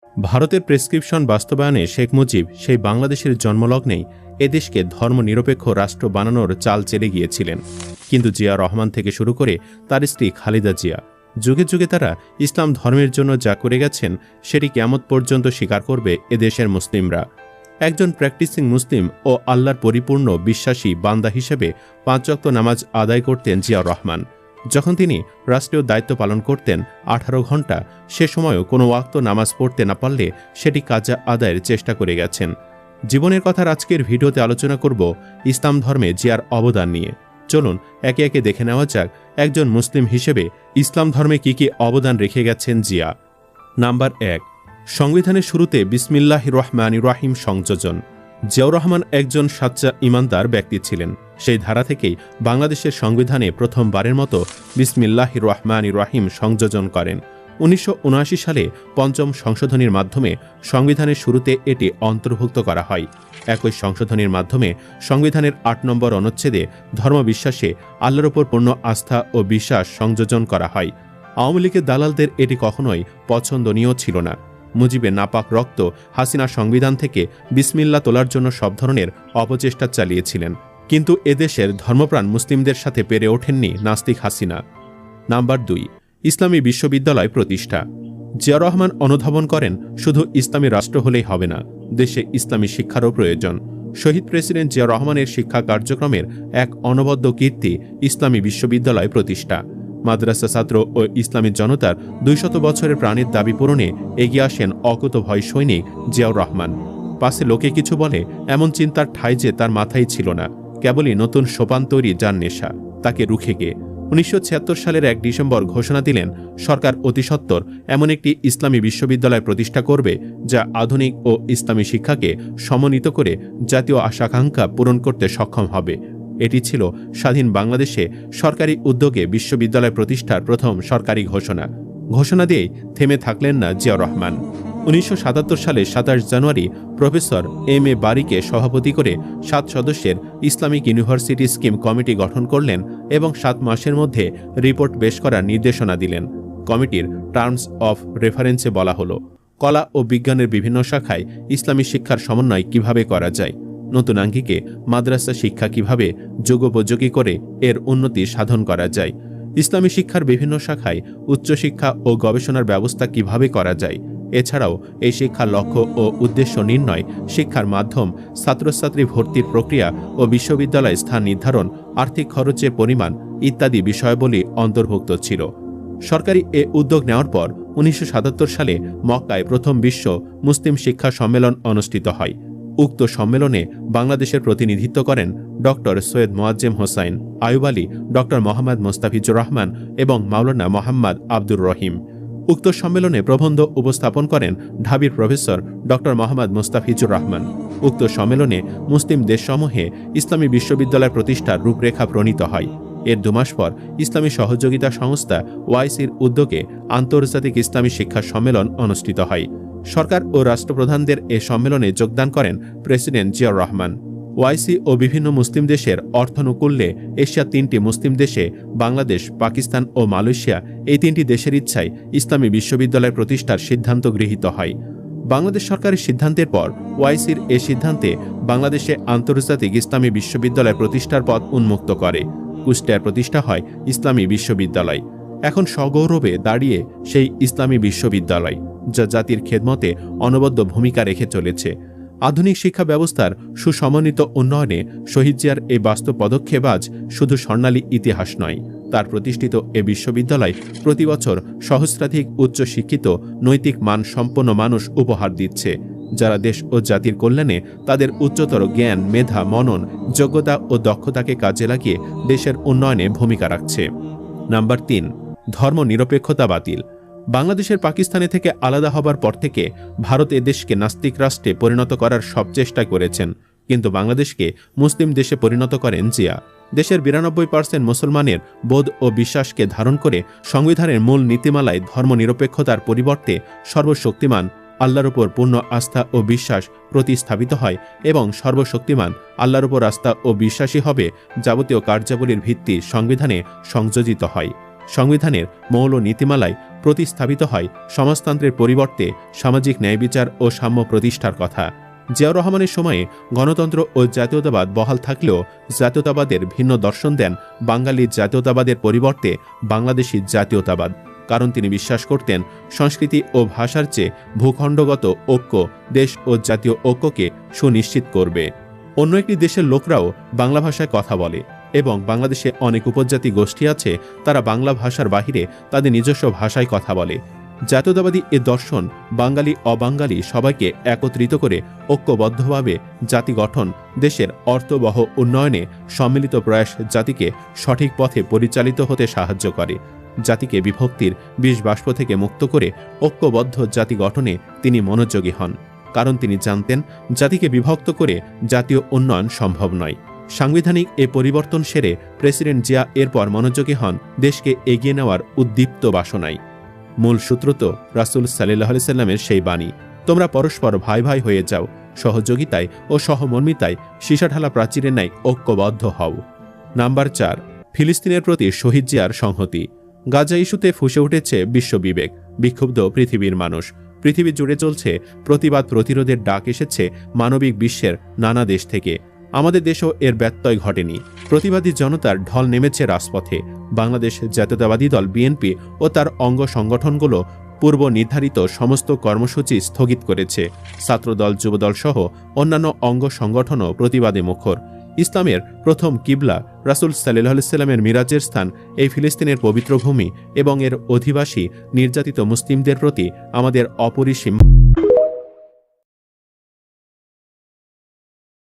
ভারতের প্রেসক্রিপশন বাস্তবায়নে শেখ মুজিব সেই বাংলাদেশের জন্মলগ্নেই এদেশকে ধর্মনিরপেক্ষ রাষ্ট্র বানানোর চাল চেলে গিয়েছিলেন। কিন্তু জিয়া রহমান থেকে শুরু করে তার স্ত্রী খালেদা জিয়া যুগে যুগে তারা ইসলাম ধর্মের জন্য যা করে গেছেন সেটি কিয়ামত পর্যন্ত স্বীকার করবে এদেশের মুসলিমরা। একজন প্র্যাকটিসিং মুসলিম ও আল্লাহর পরিপূর্ণ বিশ্বাসী বান্দা হিসেবে 5 ওয়াক্ত নামাজ আদায় করতেন জিয়া রহমান। যখন তিনি রাষ্ট্রীয় দায়িত্ব পালন করতেন 18 ঘণ্টা, সে সময়ও কোনো ওয়াক্ত নামাজ পড়তে না পারলে সেটি কাজা আদায়ের চেষ্টা করে গেছেন। জীবনের কথার আজকের ভিডিওতে আলোচনা করব ইসলাম ধর্মে জিয়ার অবদান নিয়ে। চলুন একে একে দেখে নেওয়া যাক একজন মুসলিম হিসেবে ইসলাম ধর্মে কি কি অবদান রেখে গেছেন জিয়া। নাম্বার 1, সংবিধানের শুরুতে বিসমিল্লাহির রহমানির রহিম সংযোজন। জিয়াউর রহমান একজন সাচ্চা ইমানদার ব্যক্তি ছিলেন। সেই ধারা থেকেই বাংলাদেশের সংবিধানে প্রথমবারের মতো বিসমিল্লাহির রহমানির রহিম সংযোজন করেন। 1979 সালে 5ম সংশোধনীর মাধ্যমে সংবিধানের শুরুতে এটি অন্তর্ভুক্ত করা হয়। একই সংশোধনীর মাধ্যমে সংবিধানের 8 নম্বর অনুচ্ছেদে ধর্মবিশ্বাসে আল্লাহর ওপর পূর্ণ আস্থা ও বিশ্বাস সংযোজন করা হয়। আওয়ামী লীগের দালালদের এটি কখনোই পছন্দনীয় ছিল না। মুজিবের নাপাক রক্ত হাসিনা সংবিধান থেকে বিসমিল্লাহ তোলার জন্য সব ধরনের অপচেষ্টা চালিয়েছিলেন, কিন্তু এদেশের ধর্মপ্রাণ মুসলিমদের সাথে পেরে ওঠেননি নাস্তিক হাসিনা। নাম্বার 2, ইসলামী বিশ্ববিদ্যালয় প্রতিষ্ঠা। জিয়া রহমান অনুধাবন করেন শুধু ইসলামী রাষ্ট্র হলেই হবে না, দেশে ইসলামী শিক্ষারও প্রয়োজন। শহীদ প্রেসিডেন্ট জিয়া রহমানের শিক্ষা কার্যক্রমের এক অনবদ্য কীর্তি ইসলামী বিশ্ববিদ্যালয় প্রতিষ্ঠা। মাদ্রাসা ছাত্র ও ইসলামী জনতার 200 বছরের প্রাণের দাবি পূরণে এগিয়ে আসেন অকুতভয় সৈনিক জিয়াউর রহমান। পাশে লোকে কিছু বলে এমন চিন্তার ঠাঁই যে তার মাথায় ছিল না, কেবলই নতুন সোপান তৈরি যার নেশা, তাকে রুখে গে 1976 সালের 1 ডিসেম্বর ঘোষণা দিলেন সরকার অতি সত্বর এমন একটি ইসলামী বিশ্ববিদ্যালয় প্রতিষ্ঠা করবে যা আধুনিক ও ইসলামী শিক্ষাকে সমন্বিত করে জাতীয় আশাকাঙ্ক্ষা পূরণ করতে সক্ষম হবে। এটি ছিল স্বাধীন বাংলাদেশে সরকারি উদ্যোগে বিশ্ববিদ্যালয় প্রতিষ্ঠার প্রথম সরকারি ঘোষণা দিয়েই থেমে থাকলেন না জিয়াউর রহমান। 1977 সালে 27 জানুয়ারি প্রফেসর M.A. বারিকে সভাপতি করে 7 সদস্যের ইসলামিক ইউনিভার্সিটি স্কিম কমিটি গঠন করলেন এবং 7 মাসের মধ্যে রিপোর্ট পেশ করার নির্দেশনা দিলেন। কমিটির টার্মস অফ রেফারেন্সে বলা হলো, কলা ও বিজ্ঞানের বিভিন্ন শাখায় ইসলামী শিক্ষার সমন্বয় কিভাবে করা যায়, নতুন আঙ্গিকে মাদ্রাসা শিক্ষা কিভাবে যুগোপযোগী করে এর উন্নতি সাধন করা যায়, ইসলামী শিক্ষার বিভিন্ন শাখায় উচ্চশিক্ষা ও গবেষণার ব্যবস্থা কিভাবে করা যায়, এছাড়াও এই শিক্ষার লক্ষ্য ও উদ্দেশ্য নির্ণয়, শিক্ষার মাধ্যম, ছাত্রছাত্রী ভর্তির প্রক্রিয়া ও বিশ্ববিদ্যালয় স্থান নির্ধারণ, আর্থিক খরচের পরিমাণ ইত্যাদি বিষয়াবলী অন্তর্ভুক্ত ছিল। সরকারি এ উদ্যোগ নেওয়ার পর 1977 সালে মক্কায় প্রথম বিশ্ব মুসলিম শিক্ষা সম্মেলন অনুষ্ঠিত হয়। উক্ত সম্মেলনে বাংলাদেশের প্রতিনিধিত্ব করেন ডক্টর সৈয়দ মোয়াজ্জেম হোসাইন, আয়ুব আলী, ডক্টর মোহাম্মদ মোস্তাফিজুর রহমান এবং মাওলানা মোহাম্মদ আব্দুর রহিম। উক্ত সম্মেলনে প্রবন্ধ উপস্থাপন করেন ঢাবির প্রফেসর ডক্টর মোহাম্মদ মোস্তাফিজুর রহমান। উক্ত সম্মেলনে মুসলিম দেশসমূহে ইসলামী বিশ্ববিদ্যালয় প্রতিষ্ঠার রূপরেখা প্রণীত হয়। এর 2 মাস পর ইসলামী সহযোগিতা সংস্থা ওআইসির উদ্যোগে আন্তর্জাতিক ইসলামী শিক্ষা সম্মেলন অনুষ্ঠিত হয়। সরকার ও রাষ্ট্রপ্রধানদের এ সম্মেলনে যোগদান করেন প্রেসিডেন্ট জিয়াউর রহমান। ওআইসি ও বিভিন্ন মুসলিম দেশের অর্থানুকূল্যে এশিয়ার 3টি মুসলিম দেশে বাংলাদেশ, পাকিস্তান ও মালয়েশিয়া, এই 3টি দেশের ইচ্ছায় ইসলামী বিশ্ববিদ্যালয় প্রতিষ্ঠার সিদ্ধান্ত গৃহীত হয়। বাংলাদেশ সরকারের সিদ্ধান্তের পর ওআইসির এ সিদ্ধান্তে বাংলাদেশে আন্তর্জাতিক ইসলামী বিশ্ববিদ্যালয় প্রতিষ্ঠার পথ উন্মুক্ত করে। কুষ্টিয়ায় প্রতিষ্ঠা হয় ইসলামী বিশ্ববিদ্যালয়। এখন সগৌরবে দাঁড়িয়ে সেই ইসলামী বিশ্ববিদ্যালয়, যা জাতির খেদমতে অনবদ্য ভূমিকা রেখে চলেছে। আধুনিক শিক্ষা ব্যবস্থার সুসমন্বিত উন্নয়নে শহীদ জিয়ার এই বাস্তব পদক্ষেপ আজ শুধু স্বর্ণালী ইতিহাস নয়, তার প্রতিষ্ঠিত এ বিশ্ববিদ্যালয় প্রতি বছর সহস্রাধিক উচ্চ শিক্ষিত নৈতিক মান সম্পন্ন মানুষ উপহার দিচ্ছে, যারা দেশ ও জাতির কল্যাণে তাদের উচ্চতর জ্ঞান, মেধা, মনন, যোগ্যতা ও দক্ষতাকে কাজে লাগিয়ে দেশের উন্নয়নে ভূমিকা রাখছে। নাম্বার 3, ধর্মনিরপেক্ষতা বাতিল। বাংলাদেশের পাকিস্তানে থেকে আলাদা হবার পর থেকে ভারত এ দেশকে নাস্তিক রাষ্ট্রে পরিণত করার সব চেষ্টা করেছেন, কিন্তু বাংলাদেশকে মুসলিম দেশে পরিণত করেন জিয়া। দেশের 92% মুসলমানের বোধ ও বিশ্বাসকে ধারণ করে সংবিধানের মূল নীতিমালায় ধর্মনিরপেক্ষতার পরিবর্তে সর্বশক্তিমান আল্লাহর উপর পূর্ণ আস্থা ও বিশ্বাস প্রতিস্থাপিত হয় এবং সর্বশক্তিমান আল্লাহর উপর আস্থা ও বিশ্বাসী হবে যাবতীয় কার্যাবলীর ভিত্তি সংবিধানে সংযোজিত হয়। সংবিধানের মৌল নীতিমালায় প্রতিস্থাপিত হয় সমাজতন্ত্রের পরিবর্তে সামাজিক ন্যায়বিচার ও সাম্য প্রতিষ্ঠার কথা। জিয়াউর রহমানের সময়ে গণতন্ত্র ও জাতীয়তাবাদ বহাল থাকলেও জাতীয়তাবাদের ভিন্ন দর্শন দেন বাঙালি জাতীয়তাবাদের পরিবর্তে বাংলাদেশি জাতীয়তাবাদ। কারণ তিনি বিশ্বাস করতেন সংস্কৃতি ও ভাষার চেয়ে ভূখণ্ডগত ঐক্য দেশ ও জাতীয় ঐক্যকে সুনিশ্চিত করবে। অন্য একটি দেশের লোকরাও বাংলা ভাষায় কথা বলে এবং বাংলাদেশে অনেক উপজাতি গোষ্ঠী আছে, তারা বাংলা ভাষার বাহিরে তাদের নিজস্ব ভাষায় কথা বলে। জাতীয়তাবাদী এ দর্শন বাঙালি অবাঙালি সবাইকে একত্রিত করে ঐক্যবদ্ধভাবে জাতি গঠন, দেশের অর্থবহ উন্নয়নে সম্মিলিত প্রয়াস জাতিকে সঠিক পথে পরিচালিত হতে সাহায্য করে। জাতিকে বিভক্তির বিষবাষ্প থেকে মুক্ত করে ঐক্যবদ্ধ জাতি গঠনে তিনি মনোযোগী হন, কারণ তিনি জানতেন জাতিকে বিভক্ত করে জাতীয় উন্নয়ন সম্ভব নয়। সাংবিধানিক এ পরিবর্তন সেরে প্রেসিডেন্ট জিয়া এরপর মনোযোগী হন দেশকে এগিয়ে নেওয়ার উদ্দীপ্ত বাসনায়। মূল সূত্র তো রাসূল সাল্লাল্লাহু আলাইহি সাল্লামের সেই বাণী, তোমরা পরস্পর ভাই ভাই হয়ে যাও, সহযোগিতায় ও সহমর্মিতায় সীসাঢালা প্রাচীরের ন্যায় ঐক্যবদ্ধ হও। নাম্বার 4, ফিলিস্তিনের প্রতি শহীদ জিয়ার সংহতি। গাজা ইস্যুতে ফুঁসে উঠেছে বিশ্ববিবেক, বিক্ষুব্ধ পৃথিবীর মানুষ। পৃথিবী জুড়ে চলছে প্রতিবাদ, প্রতিরোধের ডাক এসেছে মানবিক বিশ্বের নানা দেশ থেকে। আমাদের দেশেও এর ব্যত্যয় ঘটেনি। প্রতিবাদী জনতার ঢল নেমেছে রাজপথে। বাংলাদেশ জাতীয়তাবাদী দল বিএনপি ও তার অঙ্গ সংগঠনগুলো পূর্ব নির্ধারিত সমস্ত কর্মসূচি স্থগিত করেছে। ছাত্রদল, যুবদল সহ অন্যান্য অঙ্গ সংগঠনও প্রতিবাদে মুখর। ইসলামের প্রথম কিবলা রাসূল সাল্লাল্লাহু আলাইহি সাল্লামের মিরাজের স্থান এই ফিলিস্তিনের পবিত্র ভূমি এবং এর অধিবাসী নির্যাতিত মুসলিমদের প্রতি আমাদের অপরিসীম